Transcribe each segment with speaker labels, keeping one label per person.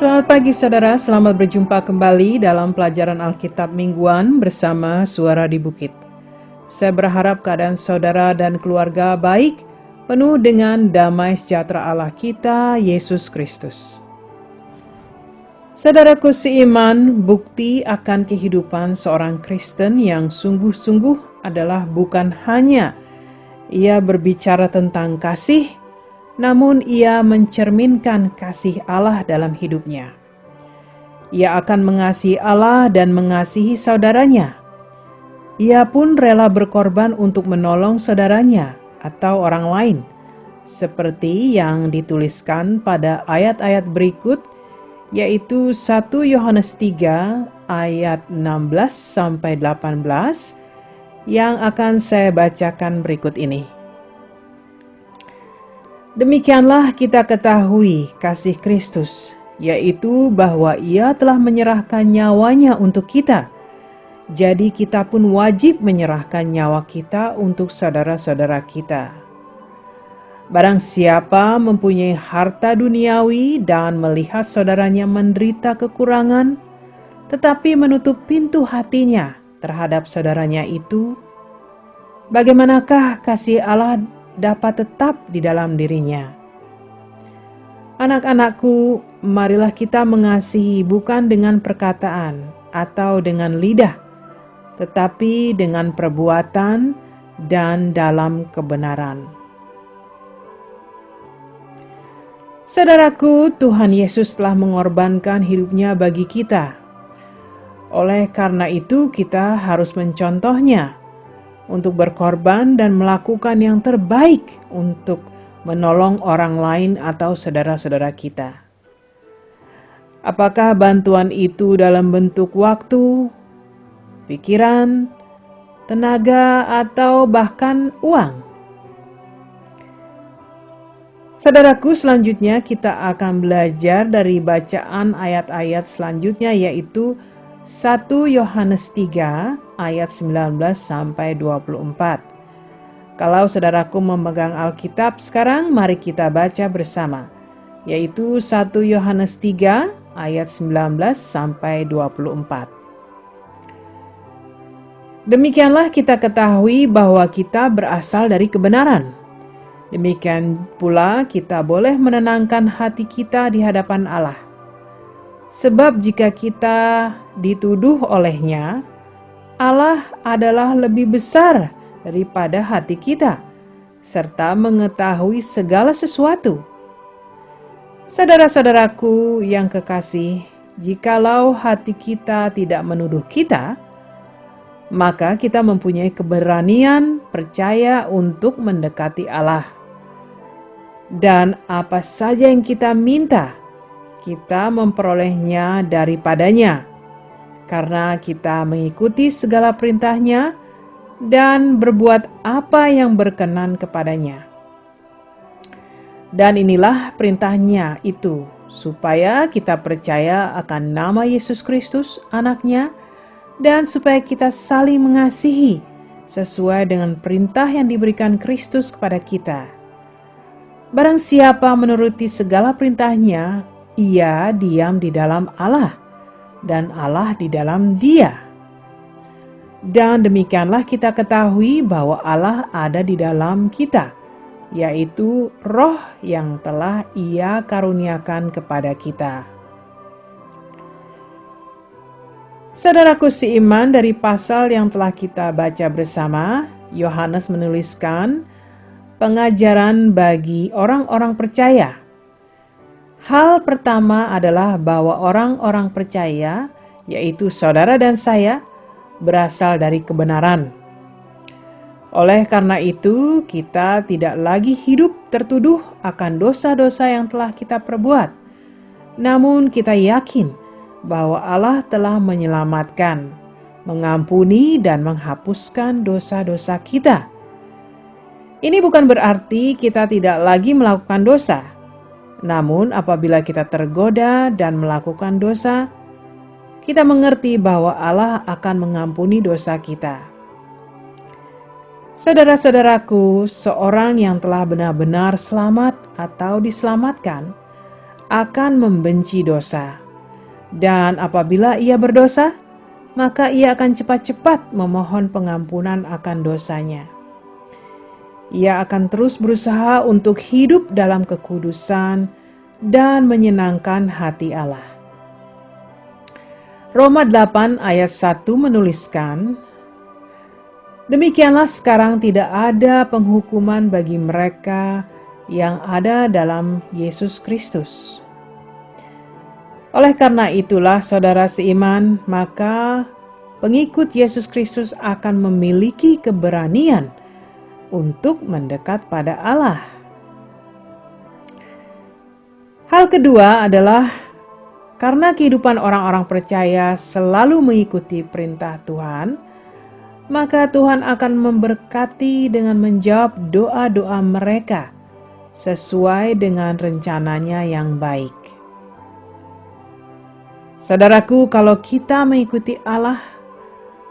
Speaker 1: Selamat pagi saudara, selamat berjumpa kembali dalam pelajaran Alkitab mingguan bersama Suara di Bukit. Saya berharap keadaan saudara dan keluarga baik, penuh dengan damai sejahtera Allah kita, Yesus Kristus. Saudaraku seiman, bukti akan kehidupan seorang Kristen yang sungguh-sungguh adalah bukan hanya ia berbicara tentang kasih, namun ia mencerminkan kasih Allah dalam hidupnya. Ia akan mengasihi Allah dan mengasihi saudaranya. Ia pun rela berkorban untuk menolong saudaranya atau orang lain, seperti yang dituliskan pada ayat-ayat berikut, yaitu 1 Yohanes 3 ayat 16-18 yang akan saya bacakan berikut ini. Demikianlah kita ketahui kasih Kristus, yaitu bahwa Ia telah menyerahkan nyawanya untuk kita. Jadi kita pun wajib menyerahkan nyawa kita untuk saudara-saudara kita. Barang siapa mempunyai harta duniawi dan melihat saudaranya menderita kekurangan, tetapi menutup pintu hatinya terhadap saudaranya itu, bagaimanakah kasih Allah dapat tetap di dalam dirinya? Anak-anakku, marilah kita mengasihi bukan dengan perkataan atau dengan lidah, tetapi dengan perbuatan dan dalam kebenaran. Saudaraku, Tuhan Yesus telah mengorbankan hidupnya bagi kita. Oleh karena itu, kita harus mencontohnya untuk berkorban dan melakukan yang terbaik untuk menolong orang lain atau saudara-saudara kita. Apakah bantuan itu dalam bentuk waktu, pikiran, tenaga, atau bahkan uang? Saudaraku, selanjutnya kita akan belajar dari bacaan ayat-ayat selanjutnya, yaitu 1 Yohanes 3 ayat 19-24. Kalau saudaraku memegang Alkitab sekarang, mari kita baca bersama, yaitu 1 Yohanes 3 ayat 19-24. Demikianlah kita ketahui bahwa kita berasal dari kebenaran. Demikian pula kita boleh menenangkan hati kita di hadapan Allah. Sebab jika kita dituduh olehnya, Allah adalah lebih besar daripada hati kita, serta mengetahui segala sesuatu. Saudara-saudaraku yang kekasih, jikalau hati kita tidak menuduh kita, maka kita mempunyai keberanian percaya untuk mendekati Allah. Dan apa saja yang kita minta, kita memperolehnya daripadanya, karena kita mengikuti segala perintahnya dan berbuat apa yang berkenan kepadanya. Dan inilah perintahnya itu, supaya kita percaya akan nama Yesus Kristus, Anaknya, dan supaya kita saling mengasihi sesuai dengan perintah yang diberikan Kristus kepada kita. Barang siapa menuruti segala perintahnya, ia diam di dalam Allah, dan Allah di dalam dia. Dan demikianlah kita ketahui bahwa Allah ada di dalam kita, yaitu Roh yang telah Ia karuniakan kepada kita. Saudaraku seiman, dari pasal yang telah kita baca bersama, Yohanes menuliskan pengajaran bagi orang-orang percaya. Hal pertama adalah bahwa orang-orang percaya, yaitu saudara dan saya, berasal dari kebenaran. Oleh karena itu, kita tidak lagi hidup tertuduh akan dosa-dosa yang telah kita perbuat. Namun kita yakin bahwa Allah telah menyelamatkan, mengampuni, dan menghapuskan dosa-dosa kita. Ini bukan berarti kita tidak lagi melakukan dosa. Namun apabila kita tergoda dan melakukan dosa, kita mengerti bahwa Allah akan mengampuni dosa kita. Saudara-saudaraku, seorang yang telah benar-benar selamat atau diselamatkan akan membenci dosa. Dan apabila ia berdosa, maka ia akan cepat-cepat memohon pengampunan akan dosanya. Ia akan terus berusaha untuk hidup dalam kekudusan dan menyenangkan hati Allah. Roma 8 ayat 1 menuliskan, "Demikianlah sekarang tidak ada penghukuman bagi mereka yang ada dalam Yesus Kristus. Oleh karena itulah saudara seiman, maka pengikut Yesus Kristus akan memiliki keberanian untuk mendekat pada Allah." Hal kedua adalah karena kehidupan orang-orang percaya selalu mengikuti perintah Tuhan, maka Tuhan akan memberkati dengan menjawab doa-doa mereka sesuai dengan rencananya yang baik. Saudaraku, kalau kita mengikuti Allah,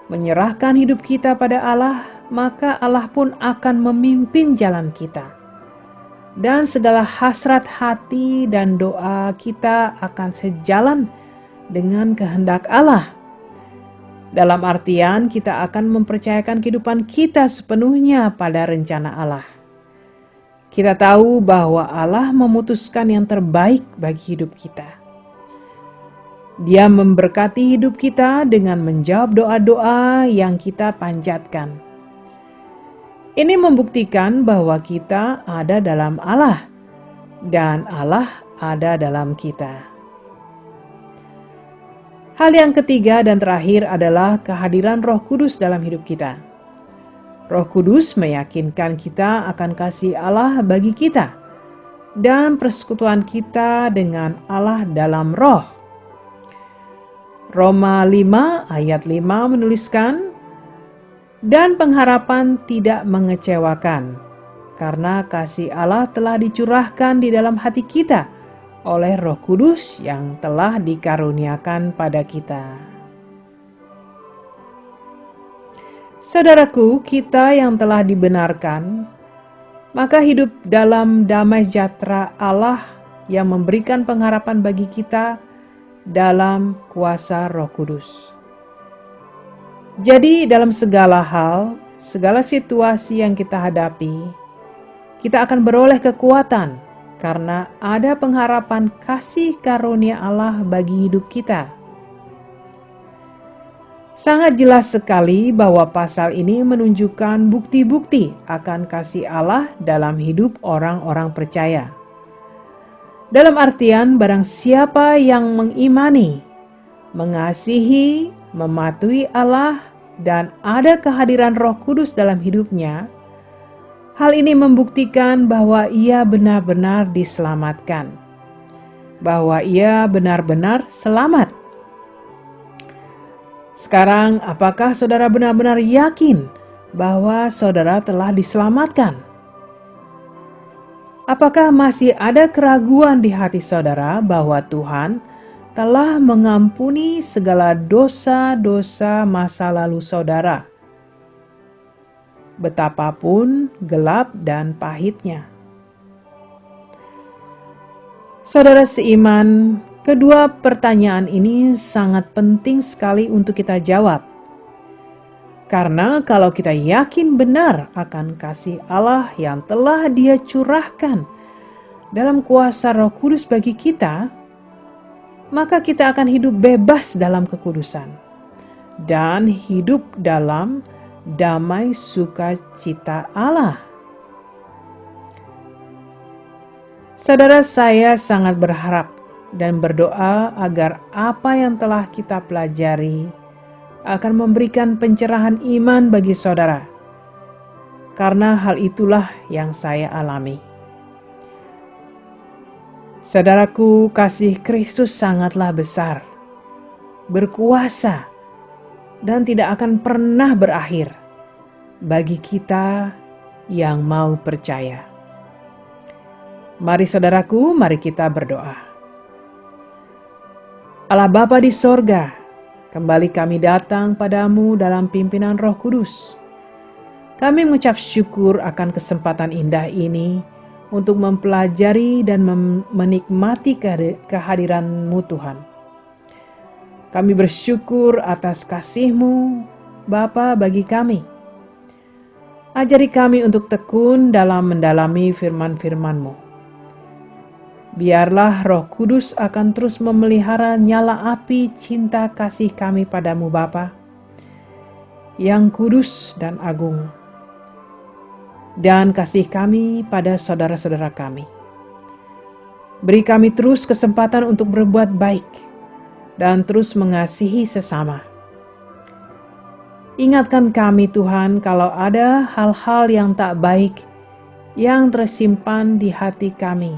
Speaker 1: menyerahkan hidup kita pada Allah, maka Allah pun akan memimpin jalan kita. Dan segala hasrat hati dan doa kita akan sejalan dengan kehendak Allah. Dalam artian kita akan mempercayakan kehidupan kita sepenuhnya pada rencana Allah. Kita tahu bahwa Allah memutuskan yang terbaik bagi hidup kita. Dia memberkati hidup kita dengan menjawab doa-doa yang kita panjatkan. Ini membuktikan bahwa kita ada dalam Allah dan Allah ada dalam kita. Hal yang ketiga dan terakhir adalah kehadiran Roh Kudus dalam hidup kita. Roh Kudus meyakinkan kita akan kasih Allah bagi kita dan persekutuan kita dengan Allah dalam Roh. Roma 5 ayat 5 menuliskan, "Dan pengharapan tidak mengecewakan, karena kasih Allah telah dicurahkan di dalam hati kita oleh Roh Kudus yang telah dikaruniakan pada kita." Saudaraku, kita yang telah dibenarkan, maka hidup dalam damai sejahtera Allah yang memberikan pengharapan bagi kita dalam kuasa Roh Kudus. Jadi dalam segala hal, segala situasi yang kita hadapi, kita akan beroleh kekuatan karena ada pengharapan kasih karunia Allah bagi hidup kita. Sangat jelas sekali bahwa pasal ini menunjukkan bukti-bukti akan kasih Allah dalam hidup orang-orang percaya. Dalam artian barang siapa yang mengimani, mengasihi, mematuhi Allah, dan ada kehadiran Roh Kudus dalam hidupnya, hal ini membuktikan bahwa ia benar-benar diselamatkan, bahwa ia benar-benar selamat. Sekarang, apakah saudara benar-benar yakin bahwa saudara telah diselamatkan? Apakah masih ada keraguan di hati saudara bahwa Tuhan telah mengampuni segala dosa-dosa masa lalu saudara, betapapun gelap dan pahitnya? Saudara seiman, kedua pertanyaan ini sangat penting sekali untuk kita jawab. Karena kalau kita yakin benar akan kasih Allah yang telah Dia curahkan dalam kuasa Roh Kudus bagi kita, maka kita akan hidup bebas dalam kekudusan dan hidup dalam damai sukacita Allah. Saudara, saya sangat berharap dan berdoa agar apa yang telah kita pelajari akan memberikan pencerahan iman bagi saudara, karena hal itulah yang saya alami. Saudaraku, kasih Kristus sangatlah besar, berkuasa, dan tidak akan pernah berakhir bagi kita yang mau percaya. Mari saudaraku, mari kita berdoa. Allah Bapa di sorga, kembali kami datang padamu dalam pimpinan Roh Kudus. Kami mengucap syukur akan kesempatan indah ini untuk mempelajari dan menikmati kehadiran-Mu Tuhan. Kami bersyukur atas kasih-Mu, Bapa, bagi kami. Ajari kami untuk tekun dalam mendalami firman-firman-Mu. Biarlah Roh Kudus akan terus memelihara nyala api cinta kasih kami padamu Bapa, yang kudus dan agung, dan kasih kami pada saudara-saudara kami. Beri kami terus kesempatan untuk berbuat baik dan terus mengasihi sesama. Ingatkan kami Tuhan kalau ada hal-hal yang tak baik yang tersimpan di hati kami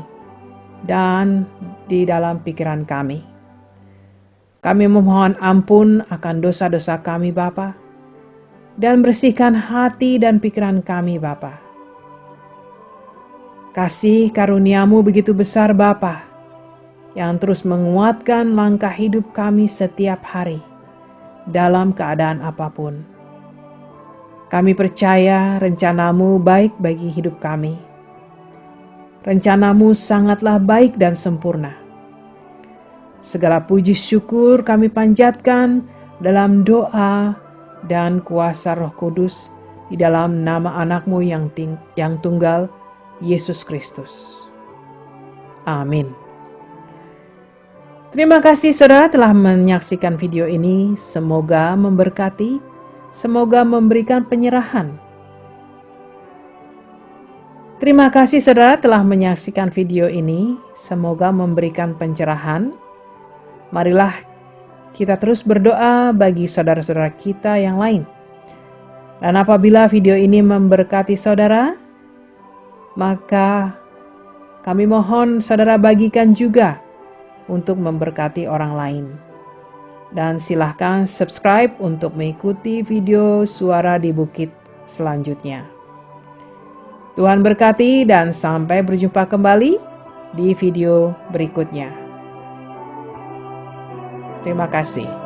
Speaker 1: dan di dalam pikiran kami. Kami memohon ampun akan dosa-dosa kami Bapa, dan bersihkan hati dan pikiran kami Bapa. Kasih karunia-Mu begitu besar Bapa, yang terus menguatkan langkah hidup kami setiap hari dalam keadaan apapun. Kami percaya rencana-Mu baik bagi hidup kami. Rencana-Mu sangatlah baik dan sempurna. Segala puji syukur kami panjatkan dalam doa dan kuasa Roh Kudus di dalam nama anak-Mu yang tunggal, Yesus Kristus. Amin. Terima kasih saudara telah menyaksikan video ini. Semoga memberkati, semoga memberikan penyerahan. Terima kasih saudara telah menyaksikan video ini. Semoga memberikan pencerahan. Marilah kita terus berdoa bagi saudara-saudara kita yang lain. Dan apabila video ini memberkati saudara, maka kami mohon saudara bagikan juga untuk memberkati orang lain. Dan silahkan subscribe untuk mengikuti video Suara di Bukit selanjutnya. Tuhan berkati dan sampai berjumpa kembali di video berikutnya. Terima kasih.